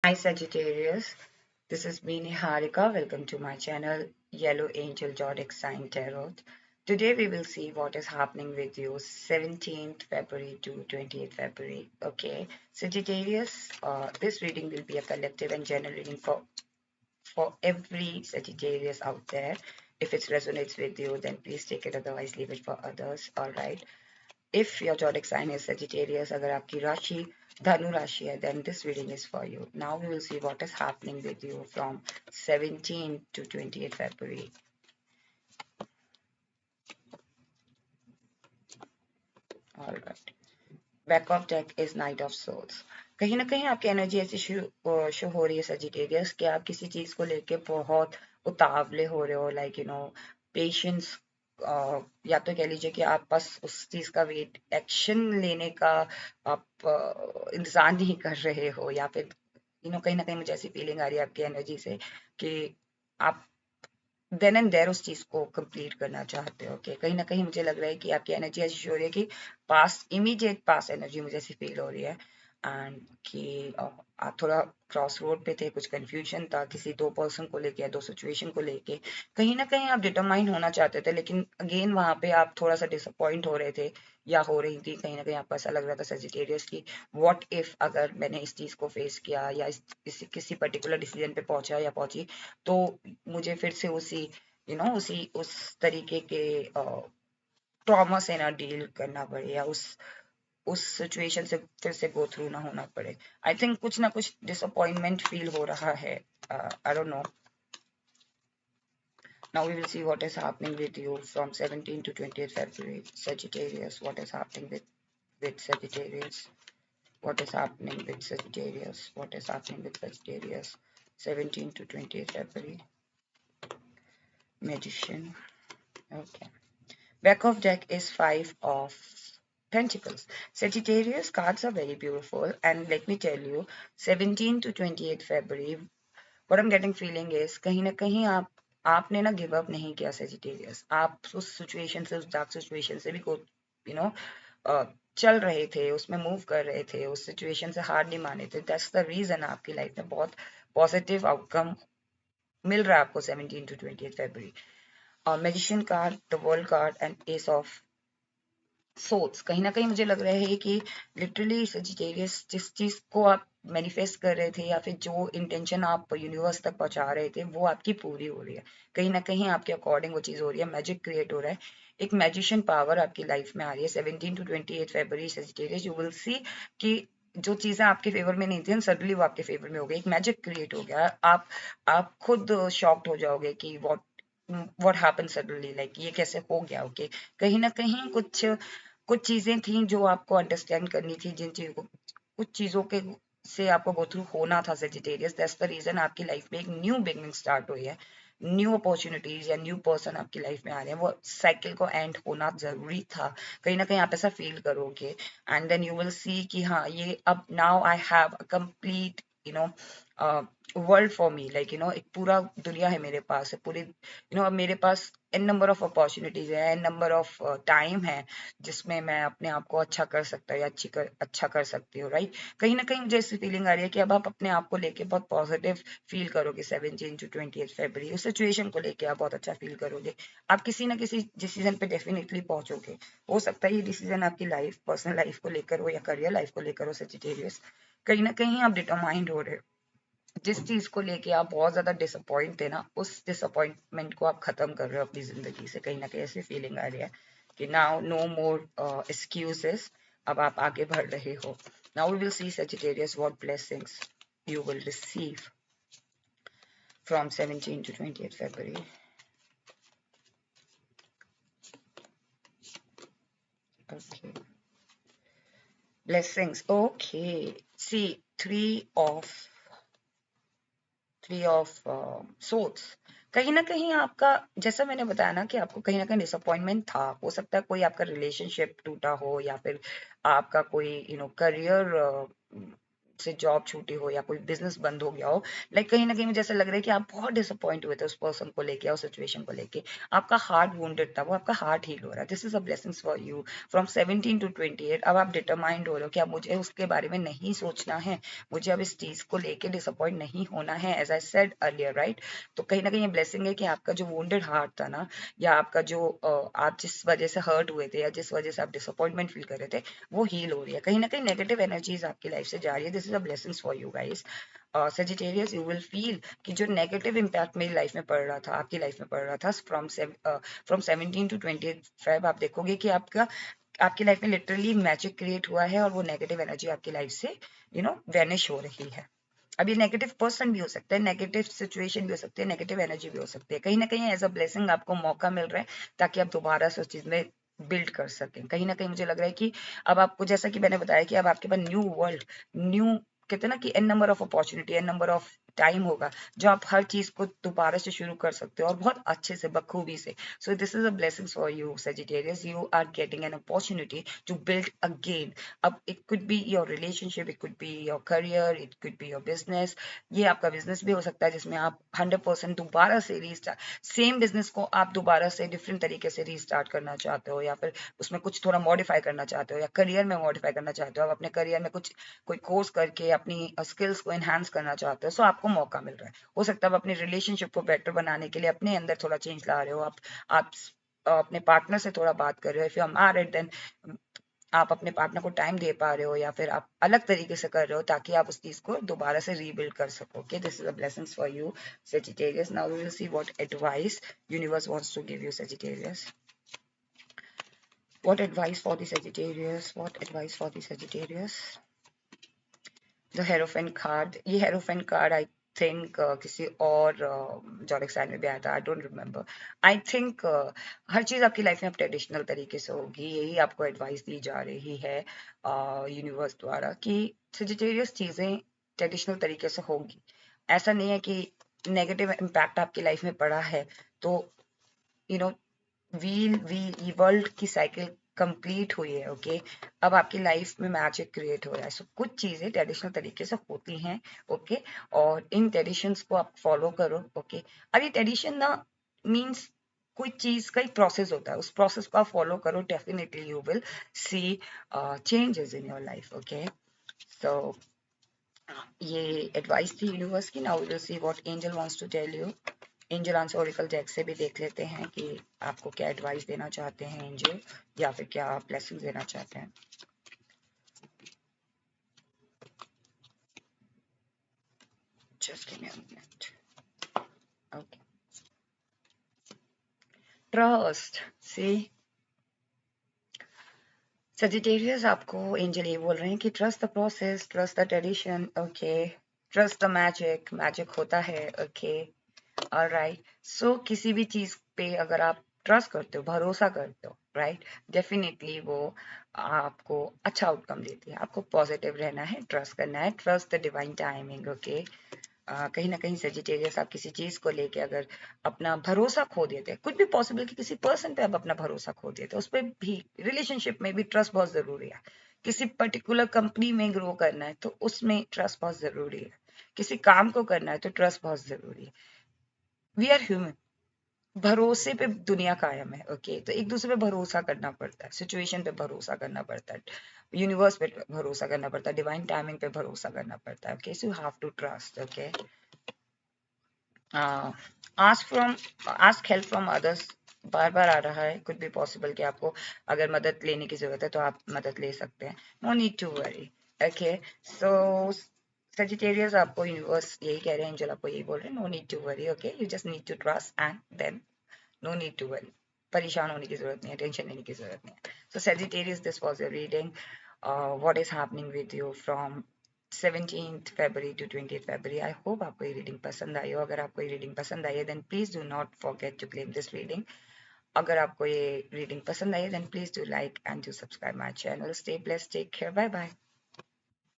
Hi Sagittarius, this is me Niharika. Welcome to my channel Yellow Angel Zodiac Sign Tarot. Today we will see what is happening with you 17th February to 20th February. Okay, Sagittarius, this reading will be a collective and general reading for every Sagittarius out there. If it resonates with you, then please take it. Otherwise, leave it for others. All right. If your zodiac sign is Sagittarius, अगर आपकी राशि धनु राशि है, then this reading is for you. Now we will see what is happening with you from 17 to 28 February. All right. Back of deck is Knight of Swords. कहीं ना कहीं आपकी एनर्जी ऐसी शो हो रही है सजिटेरियस कि आप किसी चीज को लेके बहुत उतावले हो रहे हो लाइक पेशेंस या तो कह लीजिए कि आप बस उस चीज का वेट एक्शन लेने का आप इंतजार नहीं कर रहे हो या फिर कहीं ना कहीं मुझे ऐसी फीलिंग आ रही है आपकी एनर्जी से कि आप देन एंड देयर उस चीज को कंप्लीट करना चाहते हो कि कहीं ना कहीं मुझे लग रहा है कि आपकी एनर्जी ऐसी हो रही है कि पास इमीडिएट पास एनर्जी मुझे ऐसी फील हो रही है एंड कि आप थोड़ा क्रॉस रोड पे थे, कुछ कंफ्यूजन था किसी दो पर्सन को लेके या दो सिचुएशन को लेके। कहीं ना कहीं आप डिटरमाइन होना चाहते थे, लेकिन अगेन वहां पे आप थोड़ा सा डिसअपॉइंट हो रहे थे या हो रही थी। कहीं ना कहीं आपको ऐसा लग रहा था सजिटेरियस की व्हाट इफ अगर मैंने इस चीज को फेस किया या किसी पर्टिकुलर डिसीजन पे पहुंचा या पहुंची तो मुझे फिर से उसी उसी उस तरीके के ट्रॉमा से ना डील करना पड़े या उस सिचुएशन से फिर से गो थ्रू ना होना पड़े। आई थिंक कुछ ना कुछ डिसअपॉइंटमेंट फील हो रहा है। I don't know. Now we will see what is happening with you from 17 to 20th February. Sagittarius, what is happening with Sagittarius? What is happening with Sagittarius? What is happening with Sagittarius? 17 to 20th February. Magician. Okay. Back of deck is Five of Pentacles. Sagittarius cards are very beautiful, and let me tell you, 17 to 28 February, what I'm getting feeling is कहीं ना कहीं आपने ना give up नहीं किया Sagittarius. आप उस situation से, उस डार्क सिचुएशन से भी को यू नो चल रहे थे, उसमें मूव कर रहे थे, उस सिचुएशन से हार नहीं माने थे। दैट्स द रीजन आपकी लाइफ में बहुत पॉजिटिव आउटकम मिल रहा है आपको 17 to 28 February। Magician card, the world card and ace of swords. कहीं ना कहीं मुझे लग रहा है कि लिटरली सजिटेरियस जिस चीज को आप मैनिफेस्ट कर रहे थे या फिर जो इंटेंशन आप यूनिवर्स तक पहुंचा रहे थे वो आपकी पूरी हो रही है। कहीं ना कहीं आपके अकॉर्डिंग वो चीज हो रही है, मैजिक क्रिएट हो रहा है। एक मैजिशियन पावर आपकी लाइफ में आ रही है 17 to 28 February Sagittarius. You will see कि जो चीजें आपके फेवर में नहीं थी सडनली वो आपके फेवर में हो गई, एक मैजिक क्रिएट हो गया। आप खुद शॉक्ड हो जाओगे कि व्हाट हैपेंड सडनली, लाइक ये कैसे हो गया। ओके कहीं ना कहीं कुछ चीजें थी जो आपको अंडरस्टैंड करनी थी, जिन चीजों कुछ चीजों के से आपको गो थ्रू होना था सेजिटेरियस। दैट्स द रीजन आपकी लाइफ में एक न्यू बिगनिंग स्टार्ट हुई है, न्यू अपॉर्चुनिटीज या न्यू पर्सन आपकी लाइफ में आ रहे हैं। वो साइकिल को एंड होना जरूरी था, कहीं ना कहीं आप ऐसा फील करोगे। And then you will see कि हाँ ये अब now I have a complete world for me, like एक पूरा दुनिया है मेरे पास है पूरी। अब मेरे पास एन नंबर ऑफ अपॉर्चुनिटीज है, एन नंबर ऑफ टाइम है जिसमें मैं अपने आप को अच्छा कर सकता हूँ या अच्छा कर सकती हूँ। राइट कहीं ना कहीं मुझे ऐसी फीलिंग आ रही है कि अब आप अपने आप को लेके बहुत पॉजिटिव फील करोगे 17 टू 28 February। उस सिचुएशन को लेके आप बहुत अच्छा फील करोगे। आप किसी ना किसी डिसीजन पे डेफिनेटली पहुंचोगे। हो सकता है ये डिसीजन आपकी लाइफ, पर्सनल लाइफ को लेकर हो या करियर लाइफ को लेकर हो सेजिटेरियस। कहीं ना कहीं आप डिटरमाइंड हो रहे हो। जिस चीज को लेके आप बहुत ज्यादा डिसअपॉइंट थे ना, उस डिसअपॉइंटमेंट को आप खत्म कर रहे हो अपनी जिंदगी से। कहीं ना कहीं ऐसी फीलिंग आ रही है कि नाउ नो मोर एक्सक्यूजेस, अब आप आगे बढ़ रहे हो। Now we will see Sagittarius what blessings you will receive from 17 to 28 February. Okay, blessings. Okay, see three of swords. कहीं ना कहीं आपका, जैसा मैंने बताया ना कि आपको कहीं ना कहीं डिसअपॉइंटमेंट था। हो सकता है कोई आपका रिलेशनशिप टूटा हो या फिर आपका कोई करियर से जॉब छूटी हो या कोई बिजनेस बंद हो गया हो, लाइक कहीं ना कहीं मुझे ऐसा लग रहा है कि आप बहुत डिसअपॉइंट हुए थे उस पर्सन को लेके, उस सिचुएशन को लेके, आपका हार्ट वुंडेड था, वो आपका हार्ट हील हो रहा है। This is a blessings for you from 17 to 28। अब आप डिटरमाइंड हो रहे हो कि अब मुझे उसके बारे में नहीं सोचना है, मुझे अब इस चीज को लेके डिसअपॉइंट नहीं होना है, as I said earlier, right. तो कहीं ना कहीं ये ब्लेसिंग है कि आपका जो वुंडेड हार्ट था ना, या आपका जो आप जिस वजह से हर्ट हुए थे या जिस वजह से आप डिसअपॉइंटमेंट फील कर रहे थे, वो हील हो रही है। कहीं ना कहीं नेगेटिव एनर्जीज आपकी लाइफ से जा रही है। This is a blessings for you guys. Sagittarius, you will feel कि जो नेगेटिव इम्पैक्ट मेरी लाइफ में पड़ रहा था, आपकी लाइफ में पड़ रहा था, फ्रॉम 17 to 20 Feb, आप देखोगे कि आपकी लाइफ में लिटरली मैजिक क्रिएट हुआ है और वो नेगेटिव एनर्जी आपकी लाइफ से वैनिश हो रही है। अब ये नेगेटिव पर्सन भी हो सकता है, नेगेटिव सिचुएशन भी हो सकती है, नेगेटिव एनर्जी भी हो सकती है। कहीं ना कहीं एज अ ब्लेसिंग आपको मौका मिल रहा है ताकि आप दोबारा से उस चीज में बिल्ड कर सकें। कहीं ना कहीं मुझे लग रहा है कि अब आपको, जैसा कि मैंने बताया, कि अब आपके पास न्यू वर्ल्ड, न्यू, कहते हैं ना कि n number of opportunity, n number of time होगा जो आप हर चीज को दोबारा से शुरू कर सकते हो और बहुत अच्छे से, बखूबी से। So this is a blessing for you Sagittarius, you are getting an opportunity to build again. अब it could be your relationship, it could be your career, it could be your business. ये आपका business भी हो सकता है जिसमें आप 100% दोबारा से रीस्टार्ट, सेम बिजनेस को आप दोबारा से डिफरेंट तरीके से रीस्टार्ट करना चाहते हो, या फिर उसमें कुछ थोड़ा मॉडिफाई करना चाहते हो, या करियर में मॉडिफाई करना चाहते हो, आप अपने करियर में कुछ कोई कोर्स करके अपनी स्किल्स को एनहांस करना चाहते हो। सो आपको मौका मिल रहा है। हो सकता है आप अपनी रिलेशनशिप को बेटर बनाने के लिए अपने अंदर थोड़ा चेंज ला रहे हो, आप अपने पार्टनर से थोड़ा बात कर रहे हो, if you are married then आप अपने पार्टनर को टाइम दे पा रहे हो, या फिर आप अलग तरीके से कर रहे हो ताकि आप उस चीज को दोबारा से रीबिल्ड कर सको। Okay, this is a blessings for you Sagittarius. Now we will see what advice universe wants to give you, Sagittarius. What advice for the Sagittarius? What advice for the Sagittarius? The hierophant card, ये hierophant card I think किसी और zodiac sign में भी आया था, I don't remember. I think हर चीज आपकी लाइफ में अब ट्रेडिशनल तरीके से होगी, यही आपको एडवाइस दी जा रही है यूनिवर्स द्वारा कि सजिटेरियस चीजें ट्रेडिशनल तरीके से होगी। ऐसा नहीं है कि नेगेटिव इम्पैक्ट आपकी लाइफ में पड़ा है तो you know wheel wheel world की साइकिल कंप्लीट हुई है। ओके, अब आपकी लाइफ में मैजिक क्रिएट हो रहा है। सो कुछ चीजें ट्रेडिशनल तरीके से होती हैं। ओके, और इन ट्रेडिशंस को आप फॉलो करो। ओके, अब ये ट्रेडिशन ना मीन्स कोई चीज का एक प्रोसेस होता है, उस प्रोसेस को आप फॉलो करो, definitely you will see changes in your life. Okay, so ये एडवाइस थी यूनिवर्स की। Now we will see what angel wants to tell you. Angel answer oracle deck से भी देख लेते हैं कि आपको क्या एडवाइस देना चाहते हैं एंजल, या फिर क्या ब्लेसिंग देना चाहते हैं। Just give me a minute. Okay, trust, see Sagittarius, आपको एंजल ये बोल रहे हैं कि trust the process, trust the tradition. Okay, trust the magic, magic होता है। Okay, alright. सो किसी भी चीज पे अगर आप ट्रस्ट करते हो, भरोसा करते हो, राइट, डेफिनेटली वो आपको अच्छा आउटकम देती है। आपको पॉजिटिव रहना है, ट्रस्ट करना है, trust the divine timing. Okay, कहीं ना कहीं सेजिटेरियस आप किसी चीज को लेके अगर अपना भरोसा खो देते हैं, कुछ भी पॉसिबल कि किसी पर्सन पे आप अपना भरोसा खो देते हैं, उस पर भी, रिलेशनशिप में भी ट्रस्ट बहुत जरूरी है। किसी पर्टिकुलर कंपनी में ग्रो करना है तो उसमें ट्रस्ट बहुत जरूरी है। किसी काम को करना है तो ट्रस्ट बहुत जरूरी है। वी आर ह्यूमन, भरोसे पे दुनिया कायम है। ओके, तो एक दूसरे पे भरोसा करना पड़ता है, सिचुएशन पे भरोसा करना पड़ता है, यूनिवर्स पे भरोसा करना पड़ता है, डिवाइन टाइमिंग पे भरोसा करना पड़ता है। Okay, so you have to trust. Okay, ask help from others, बार बार आ रहा है, कुछ भी पॉसिबल कि आपको अगर मदद लेने की जरूरत है तो आप मदद ले सकते हैं। No need to worry. Okay, so Sagittarius, आपको यूनिवर्स यही कह रहे हैं, एंजल आपको यही बोल रहे हैं, no need to worry. Okay, you just need to trust and then no need to worry. परेशान होने की जरूरत नहीं है, टेंशन लेने की जरूरत नहीं है। So Sagittarius, this was your reading. What is happening with you from 17th February to 20th February. I hope आपको ये रीडिंग पसंद आई हो। अगर आपको ये रीडिंग पसंद आई है then please do not forget to claim this reading. अगर आपको ये रीडिंग पसंद आई है then please do like and do subscribe my channel. Stay blessed, take care, bye bye.